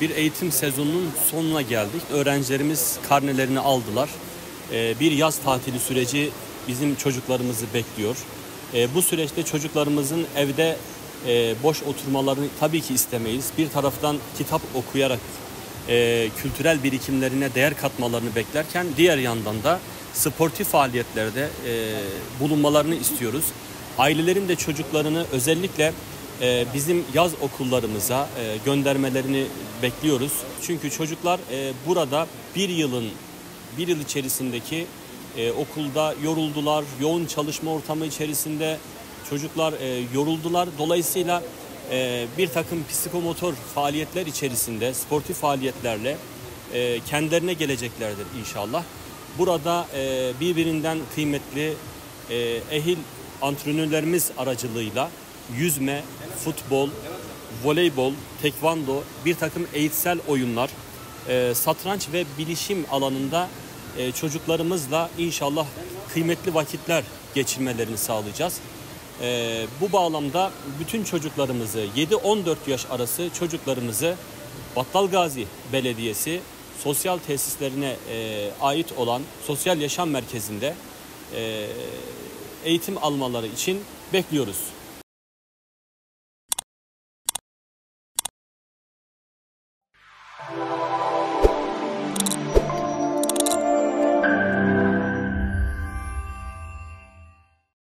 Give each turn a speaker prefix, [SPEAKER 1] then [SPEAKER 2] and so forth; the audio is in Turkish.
[SPEAKER 1] Bir eğitim sezonunun sonuna geldik. Öğrencilerimiz karnelerini aldılar. Bir yaz tatili süreci bizim çocuklarımızı bekliyor. Bu süreçte çocuklarımızın evde boş oturmalarını tabii ki istemeyiz. Bir taraftan kitap okuyarak kültürel birikimlerine değer katmalarını beklerken diğer yandan da sportif faaliyetlerde bulunmalarını istiyoruz. Ailelerin de çocuklarını özellikle bizim yaz okullarımıza göndermelerini bekliyoruz. Çünkü çocuklar burada bir yıl içerisindeki okulda yoruldular, yoğun çalışma ortamı içerisinde çocuklar yoruldular. Dolayısıyla bir takım psikomotor faaliyetler içerisinde, sportif faaliyetlerle kendilerine geleceklerdir inşallah. Burada birbirinden kıymetli ehil antrenörlerimiz aracılığıyla yüzme, futbol, voleybol, tekvando, bir takım eğitsel oyunlar, satranç ve bilişim alanında çocuklarımızla inşallah kıymetli vakitler geçirmelerini sağlayacağız. Bu bağlamda bütün çocuklarımızı, 7-14 yaş arası çocuklarımızı Battalgazi Belediyesi sosyal tesislerine ait olan sosyal yaşam merkezinde eğitim almaları için bekliyoruz.